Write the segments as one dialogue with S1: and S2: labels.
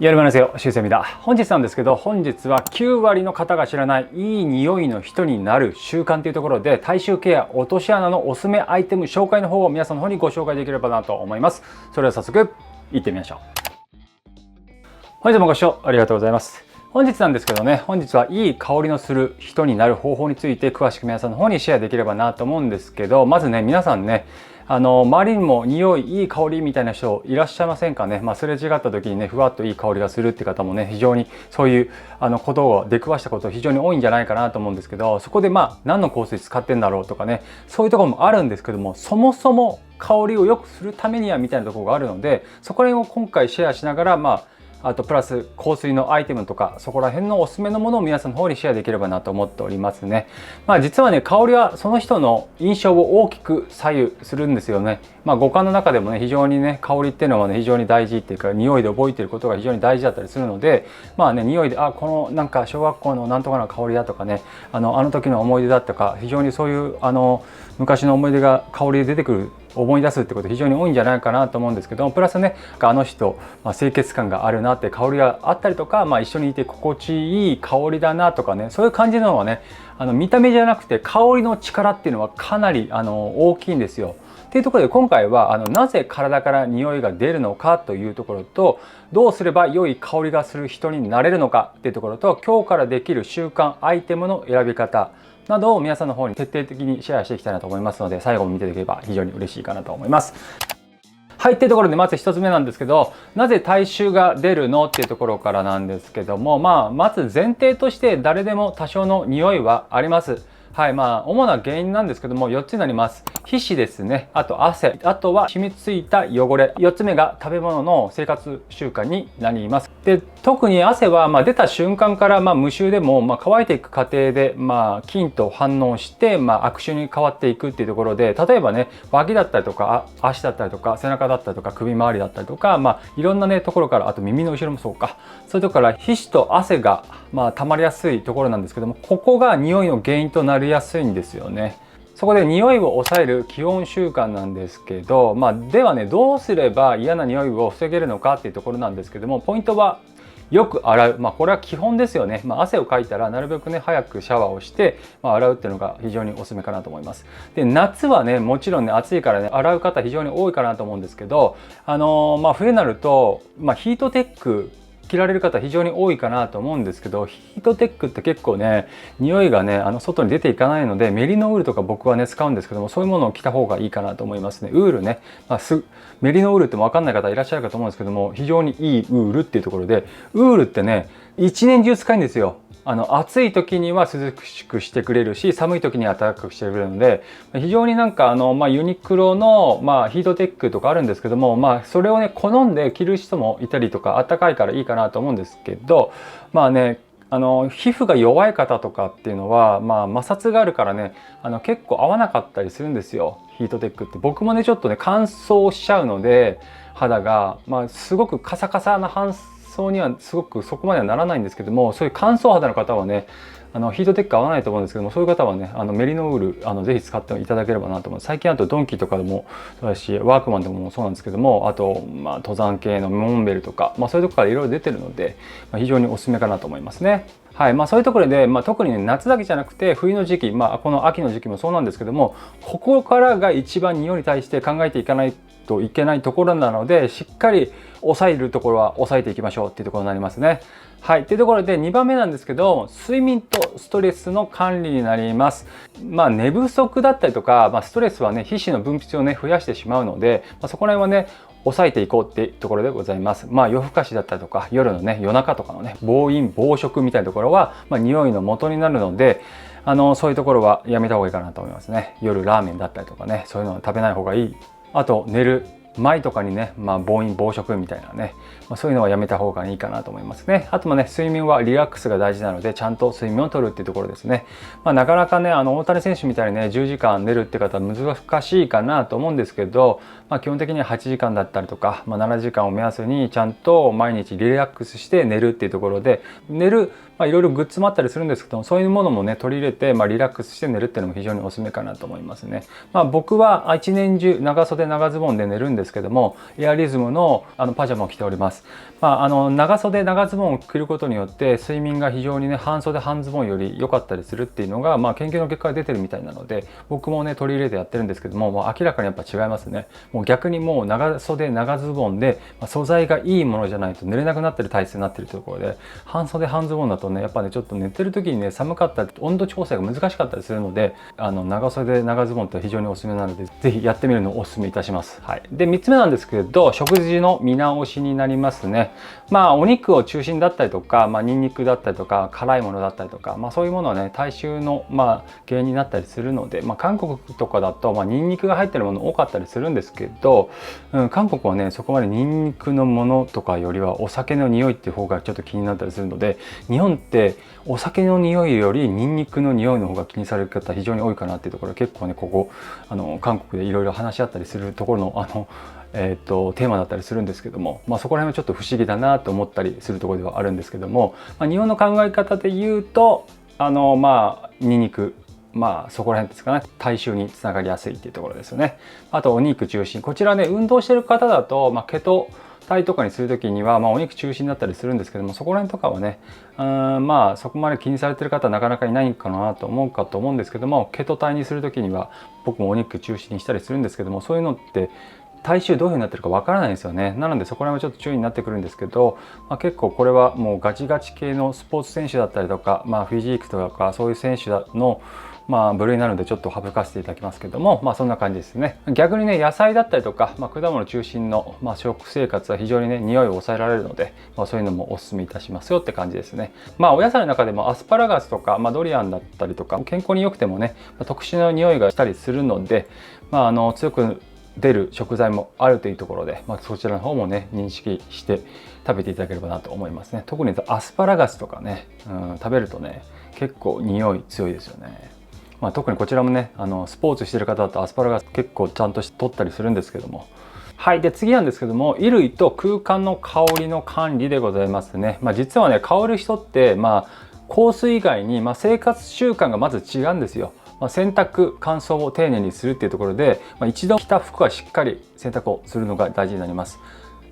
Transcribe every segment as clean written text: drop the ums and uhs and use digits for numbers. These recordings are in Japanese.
S1: やるまですよ、しゅうせみだ。本日なんですけど、本日は9割の方が知らないいい匂いの人になる習慣というところで、体臭ケア、落とし穴のおすすめアイテム紹介の方を皆さんの方にご紹介できればなと思います。それでは早速行ってみましょう。本日もご視聴ありがとうございます。本日なんですけどね、本日はいい香りのする人になる方法について詳しく皆さんの方にシェアできればなと思うんですけど、まずね、皆さんね、周りにも匂いいい香りみたいな人いらっしゃいませんかね。すれ違った時にね、ふわっといい香りがするって方もね、非常にそういうことを出くわしたこと非常に多いんじゃないかなと思うんですけど、そこで何の香水使ってんだろうとかね、そういうところもあるんですけども、そもそも香りを良くするためにはみたいなところがあるので、そこら辺を今回シェアしながらあとプラス香水のアイテムとかそこら辺のおすすめのものを皆さんの方にシェアできればなと思っておりますね。実はね、香りはその人の印象を大きく左右するんですよね。五感の中でもね、非常にね、香りっていうのはね、非常に大事っていうか、匂いで覚えていることが非常に大事だったりするので、匂いでこのなんか小学校のなんとかの香りだとかね、あの時の思い出だとか、非常にそういう昔の思い出が香りで出てくる、思い出すってこと非常に多いんじゃないかなと思うんですけど、プラスね、あの人、清潔感があるなって香りがあったりとか、一緒にいて心地いい香りだなとかね、そういう感じのはね、見た目じゃなくて香りの力っていうのはかなり大きいんですよ。っていうところで今回はなぜ体から匂いが出るのかというところと、どうすれば良い香りがする人になれるのかっていうところと、今日からできる習慣アイテムの選び方などを皆さんの方に徹底的にシェアしていきたいなと思いますので、最後まで見ていただければ非常に嬉しいかなと思います。はい、っていうところでまず1つ目なんですけど、なぜ体臭が出るのっていうところからなんですけども、まず前提として誰でも多少の匂いはあります。はい、主な原因なんですけども4つになります。皮脂ですね、あと汗、あとは染みついた汚れ、4つ目が食べ物の生活習慣になります。で、特に汗は出た瞬間から無臭でも乾いていく過程で菌と反応して悪臭に変わっていくっていうところで、例えばね、脇だったりとか足だったりとか背中だったりとか首周りだったりとかいろんなねところから、あと耳の後ろもそうか、そういうところから皮脂と汗が溜まりやすいところなんですけども、ここが匂いの原因となりやすいんですよね。そこで匂いを抑える基本習慣なんですけど、ではね、どうすれば嫌な匂いを防げるのかっていうところなんですけども、ポイントはよく洗う。これは基本ですよね。汗をかいたらなるべくね、早くシャワーをして、洗うっていうのが非常におすすめかなと思います。で、夏はね、もちろんね、暑いからね、洗う方非常に多いかなと思うんですけど、冬になると、ヒートテック着られる方非常に多いかなと思うんですけど、ヒートテックって結構ね、匂いがね、外に出ていかないので、メリノウールとか僕はね、使うんですけども、そういうものを着た方がいいかなと思いますね。ウールね、メリノウールって分かんない方いらっしゃるかと思うんですけども、非常にいいウールっていうところで、ウールってね、一年中使えるんですよ。暑い時には涼しくしてくれるし、寒い時には暖かくしてくれるので、非常になんかユニクロのヒートテックとかあるんですけども、それをね好んで着る人もいたりとか、暖かいからいいかなと思うんですけど、皮膚が弱い方とかっていうのは摩擦があるからね、結構合わなかったりするんですよ、ヒートテックって。僕もねちょっとね乾燥しちゃうので、肌がすごくカサカサなそうにはすごくそこまではならないんですけども、そういう乾燥肌の方はね、ヒートテック合わないと思うんですけども、そういう方はね、メリノウールぜひ使っていただければなと思います。最近あとドンキとかでもそうだし、ワークマンでもそうなんですけども、あと登山系のモンベルとか、そういうところからいろいろ出てるので、非常におすすめかなと思いますね。はい、そういうところで、特にね、夏だけじゃなくて冬の時期、この秋の時期もそうなんですけども、ここからが一番匂いに対して考えていかないといけないところなので、しっかり抑えるところは抑えていきましょうっていうところになりますね。はい、というところで2番目なんですけど、睡眠とストレスの管理になります。寝不足だったりとか、ストレスはね、皮脂の分泌をね増やしてしまうので、そこら辺はね抑えていこうっていうところでございます。夜更かしだったりとか、夜のね、夜中とかのね、暴飲暴食みたいなところは、匂いの元になるので、そういうところはやめた方がいいかなと思いますね。夜ラーメンだったりとかね、そういうのは食べない方がいい。あと寝る前とかにね、暴飲暴食みたいなね、そういうのはやめた方がいいかなと思いますね。あともね、睡眠はリラックスが大事なので、ちゃんと睡眠をとるっていうところですね。なかなかね、大谷選手みたいにね、10時間寝るって方は難しいかなと思うんですけど、基本的には8時間だったりとか、7時間を目安にちゃんと毎日リラックスして寝るっていうところで、寝る、いろいろグッズもあったりするんですけど、そういうものもね、取り入れて、リラックスして寝るっていうのも非常におすすめかなと思いますね。僕は一年中長袖長ズボンで寝るんですけども、エアリズムのパジャマを着ております。長袖長ズボンを着ることによって睡眠が非常にね、半袖半ズボンより良かったりするっていうのが、研究の結果が出てるみたいなので、僕もね取り入れてやってるんですけども、明らかにやっぱ違いますね。もう逆にもう長袖長ズボンで、素材がいいものじゃないと寝れなくなってる体質になってるというところで、半袖半ズボンだとねやっぱねちょっと寝てる時にね寒かったり温度調整が難しかったりするので、長袖長ズボンって非常におすすめなので、ぜひやってみるのをおすすめいたします。はい、で3つ目なんですけど、食事の見直しになりますね。お肉を中心だったりとか、ニンニクだったりとか辛いものだったりとか、そういうものはね体臭の原因になったりするので、韓国とかだとニンニクが入ってるもの多かったりするんですけど、韓国はねそこまでニンニクのものとかよりはお酒の匂いっていう方がちょっと気になったりするので、日本ってお酒の匂いよりニンニクの匂いの方が気にされる方非常に多いかなっていうところ、結構ねここ韓国でいろいろ話し合ったりするところのテーマだったりするんですけども、そこら辺はちょっと不思議だなと思ったりするところではあるんですけども、日本の考え方で言うとニンニク、そこら辺ですかね、体臭につながりやすいっていうところですよね。あとお肉中心、こちらね運動してる方だと、ケト体とかにする時には、お肉中心だったりするんですけども、そこら辺とかはねそこまで気にされてる方はなかなかいないかなと思うんですけども、ケト体にする時には僕もお肉中心にしたりするんですけども、そういうのって体臭どういう風になってるかわからないんですよね。なのでそこら辺はちょっと注意になってくるんですけど、結構これはもうガチガチ系のスポーツ選手だったりとか、フィジークとかそういう選手の部類になるのでちょっと省かせていただきますけども、そんな感じですね。逆にね野菜だったりとか、果物中心の、食生活は非常にね匂いを抑えられるので、そういうのもお勧めいたしますよって感じですね。お野菜の中でもアスパラガスとか、ドリアンだったりとか健康に良くてもね、特殊な匂いがしたりするので、強く出る食材もあるというところで、そちらの方もね認識して食べていただければなと思いますね。特にアスパラガスとかね、食べるとね結構匂い強いですよね。特にこちらもねスポーツしてる方だとアスパラガス結構ちゃんと取ったりするんですけども、はい。で次なんですけども、衣類と空間の香りの管理でございますね。実はね香る人って香水以外に生活習慣がまず違うんですよ。洗濯乾燥を丁寧にするっていうところで、一度着た服はしっかり洗濯をするのが大事になります。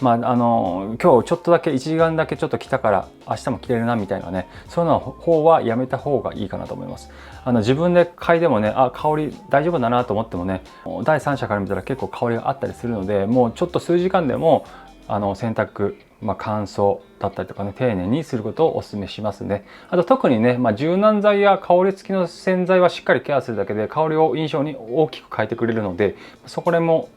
S1: 今日ちょっとだけ1時間だけちょっと着たから明日も着れるなみたいなね、そういうの方はやめた方がいいかなと思います。自分で嗅いでもね、香り大丈夫だなと思ってもね、第三者から見たら結構香りがあったりするので、もうちょっと数時間でも洗濯、乾燥だったりとかね丁寧にすることをお勧めしますね。あと特にね、柔軟剤や香り付きの洗剤はしっかりケアするだけで香りを印象に大きく変えてくれるので、そこらも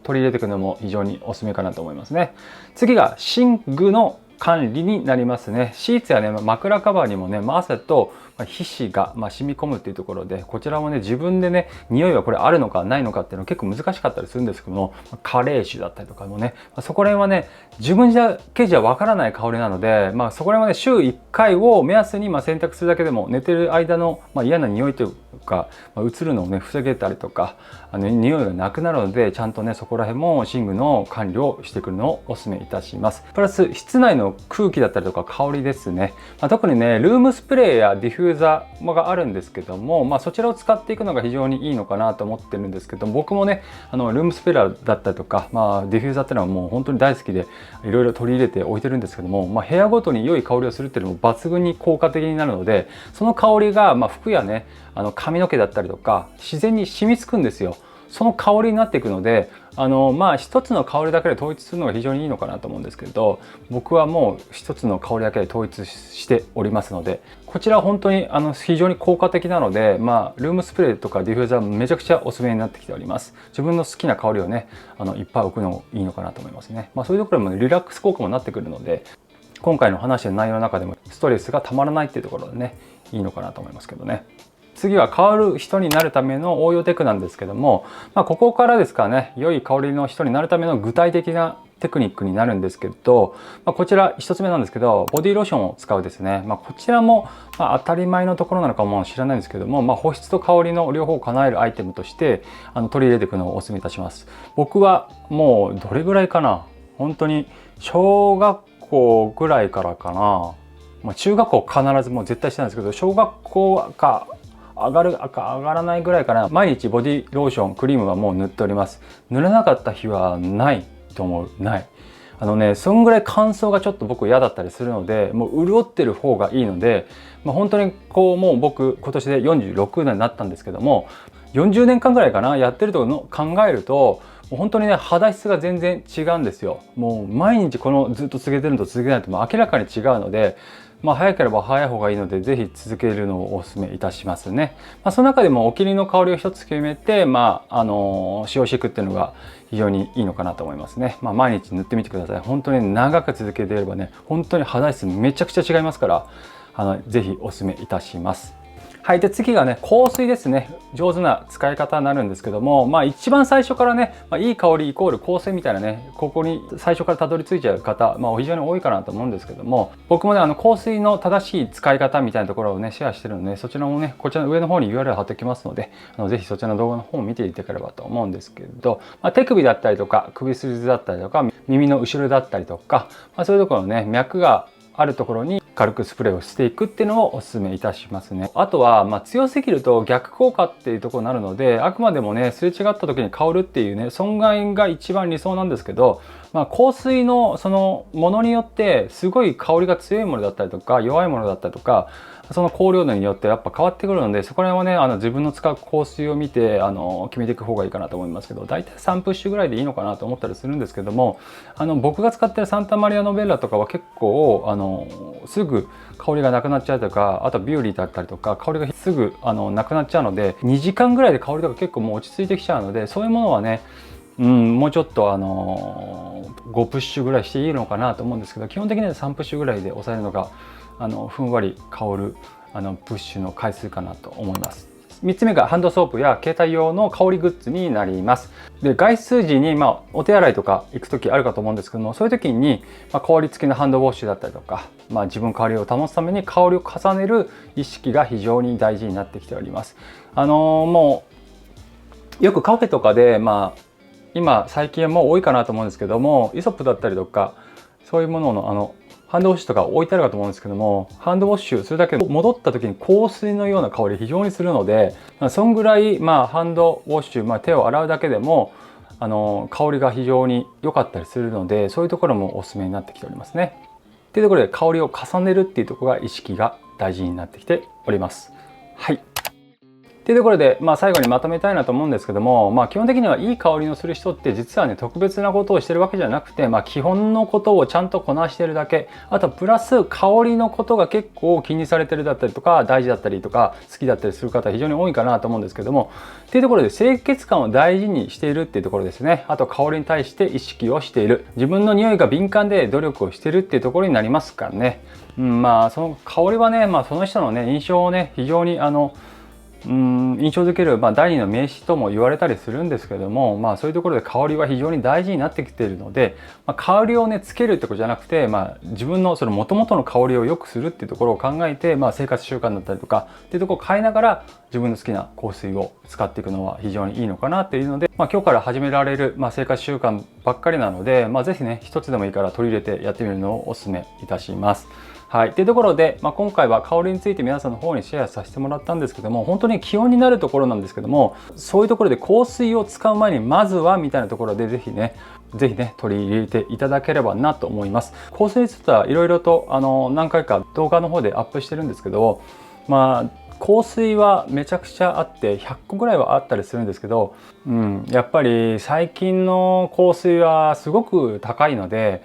S1: 取り入れていくのも非常にお勧めかなと思いますね。次が寝具の管理になりますね。シーツやね枕カバーにもね汗と皮脂が染み込むっていうところで、こちらもね自分でね匂いはこれあるのかないのかっていうのは結構難しかったりするんですけども、加齢臭だったりとかもね、そこら辺はね自分だけじゃわからない香りなので、そこら辺はね週1回を目安に洗濯するだけでも寝てる間の嫌な匂いというか移るのをね防げたりとか、匂いがなくなるので、ちゃんとねそこら辺も寝具の管理をしてくるのをお勧めいたします。プラス室内の空気だったりとか香りですね。特にねルームスプレーやディフューザーがあるんですけども、そちらを使っていくのが非常にいいのかなと思ってるんですけども、僕もねルームスプレーだったりとか、ディフューザーっていうのはもう本当に大好きでいろいろ取り入れて置いてるんですけども、部屋ごとに良い香りをするっていうのも抜群に効果的になるので、その香りが服やね髪の毛だったりとか自然に染みつくんですよ。その香りになっていくので、一つの香りだけで統一するのが非常にいいのかなと思うんですけど、僕はもう一つの香りだけで統一しておりますので、こちらは本当に非常に効果的なので、ルームスプレーとかディフューザーめちゃくちゃおすすめになってきております。自分の好きな香りをねいっぱい置くのもいいのかなと思いますね。そういうところも、リラックス効果もなってくるので、今回の話の内容の中でもストレスがたまらないっていうところでねいいのかなと思いますけどね。次は香る人になるための応用テクなんですけども、ここからですからね、良い香りの人になるための具体的なテクニックになるんですけど、こちら一つ目なんですけど、ボディローションを使うですね。こちらも当たり前のところなのかも知らないんですけども、保湿と香りの両方を叶えるアイテムとして取り入れていくのをお勧めいたします。僕はもうどれぐらいかな、本当に小学校ぐらいからかな、中学校必ずもう絶対してないんですけど、小学校か上がるか上がらないぐらいかな。毎日ボディローションクリームはもう塗っております。塗らなかった日はないと思う。ない。そんぐらい乾燥がちょっと僕嫌だったりするので、もう潤ってる方がいいので、本当にこうもう僕今年で46年になったんですけども、40年間ぐらいかなやってるとの考えると、もう本当にね肌質が全然違うんですよ。もう毎日このずっと続けてるのと続けないともう明らかに違うので、早ければ早い方がいいので、ぜひ続けるのをお勧めいたしますね。その中でもお気に入りの香りを一つ決めて、使用していくっていうのが非常にいいのかなと思いますね。毎日塗ってみてください。本当に長く続けていればね、本当に肌質めちゃくちゃ違いますから、ぜひお勧めいたします。はい。で、次がね、香水ですね。上手な使い方になるんですけども、一番最初からね、いい香りイコール香水みたいなね、ここに最初からたどり着いちゃう方、非常に多いかなと思うんですけども、僕もね、香水の正しい使い方みたいなところをね、シェアしてるので、そちらもね、こちらの上の方に URL 貼っておきますので、ぜひそちらの動画の方を見ていただければと思うんですけど、手首だったりとか、首筋だったりとか、耳の後ろだったりとか、そういうところのね、脈があるところに軽くスプレーをしていくっていうのをお勧めいたしますね。あとは、強すぎると逆効果っていうところになるので、あくまでもね、すれ違った時に香るっていうね、損害が一番理想なんですけど、香水のそのものによってすごい香りが強いものだったりとか、弱いものだったりとか、その香料度によってやっぱ変わってくるので、そこら辺はね、自分の使う香水を見て、決めていく方がいいかなと思いますけど、だいたい3プッシュぐらいでいいのかなと思ったりするんですけども、僕が使ってるサンタマリアノベッラとかは結構、すぐ香りがなくなっちゃうとか、あとビューリーだったりとか、香りがすぐなくなっちゃうので、2時間ぐらいで香りとか結構もう落ち着いてきちゃうので、そういうものはね、もうちょっと5プッシュぐらいしていいのかなと思うんですけど、基本的には3プッシュぐらいで抑えるのがふんわり香るプッシュの回数かなと思います。3つ目がハンドソープや携帯用の香りグッズになります。で、外出時に、お手洗いとか行く時あるかと思うんですけども、そういう時に、香り付きのハンドウォッシュだったりとか、自分香りを保つために香りを重ねる意識が非常に大事になってきております。もうよくカフェとかで、今最近はもう多いかなと思うんですけども、イソップだったりとかそういうもののハンドウォッシュとか置いてあるかと思うんですけども、ハンドウォッシュするだけで戻った時に香水のような香り非常にするので、そんぐらいハンドウォッシュ、手を洗うだけでも香りが非常に良かったりするので、そういうところもおすすめになってきておりますね。というところで香りを重ねるっていうところが意識が大事になってきております。はい。というところで、最後にまとめたいなと思うんですけども、基本的にはいい香りのする人って実はね、特別なことをしてるわけじゃなくて、基本のことをちゃんとこなしてるだけ、あとプラス香りのことが結構気にされてるだったりとか、大事だったりとか好きだったりする方非常に多いかなと思うんですけども、っていうところで清潔感を大事にしているっていうところですね。あと香りに対して意識をしている、自分の匂いが敏感で努力をしているっていうところになりますからね。その香りはね、その人のね印象をね非常に印象づける、第二の名詞とも言われたりするんですけども、そういうところで香りは非常に大事になってきているので、香りをねつけるってことじゃなくて、自分のその元々の香りを良くするっていうところを考えて、生活習慣だったりとかっていうところを変えながら自分の好きな香水を使っていくのは非常にいいのかなっていうので、今日から始められる、生活習慣ばっかりなので、ぜひね一つでもいいから取り入れてやってみるのをお勧めいたします。はい。というところで、今回は香りについて皆さんの方にシェアさせてもらったんですけども、本当に基本になるところなんですけども、そういうところで香水を使う前にまずはみたいなところでぜひね取り入れていただければなと思います。香水についてはいろいろと何回か動画の方でアップしてるんですけど、香水はめちゃくちゃあって100個ぐらいはあったりするんですけど、やっぱり最近の香水はすごく高いので、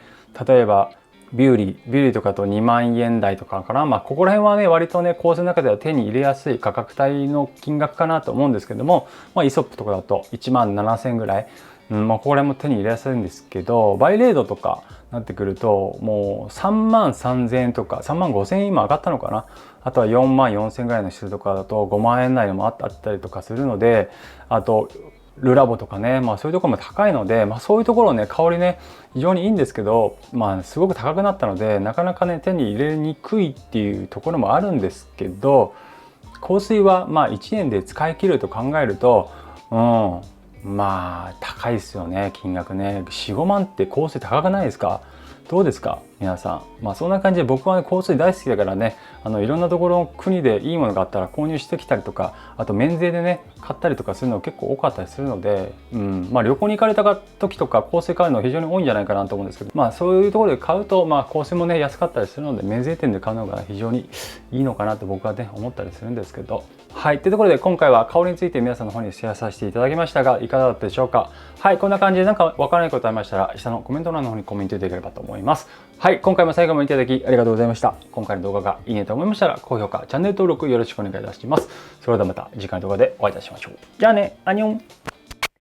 S1: 例えばビューリーとかと2万円台とかかな、ここら辺はね割とね香水の中では手に入れやすい価格帯の金額かなと思うんですけども、イソップとかだと1万7000円ぐらい、ここら辺も手に入れやすいんですけど、バイレードとかなってくるともう3万3000円とか3万5000円今上がったのかな、あとは4万4000円ぐらいの質とかだと5万円台のもあったりとかするので、あとルラボとかね、そういうところも高いので、そういうところね香りね非常にいいんですけど、すごく高くなったのでなかなかね手に入れにくいっていうところもあるんですけど、香水は1年で使い切ると考えると高いですよね。金額ね4、5万って香水高くないですか。どうですか皆さん。そんな感じで僕はね、香水大好きだからね、いろんなところの国でいいものがあったら購入してきたりとか、あと免税でね買ったりとかするの結構多かったりするので、旅行に行かれた時とか香水買うの非常に多いんじゃないかなと思うんですけど、そういうところで買うと香水もね安かったりするので、免税店で買うのが非常にいいのかなと僕はね思ったりするんですけど、はい、というところで今回は香りについて皆さんの方にシェアさせていただきましたが、いかがだったでしょうか。はい、こんな感じでなんかわからないことありましたら下のコメント欄の方にコメントいただければと思います。はい、今回も最後までいただきありがとうございました。今回の動画がいいねと思いましたら高評価、チャンネル登録よろしくお願いいたします。それではまた次回の動画でお会いいたしましょう。じゃあね、アニョン。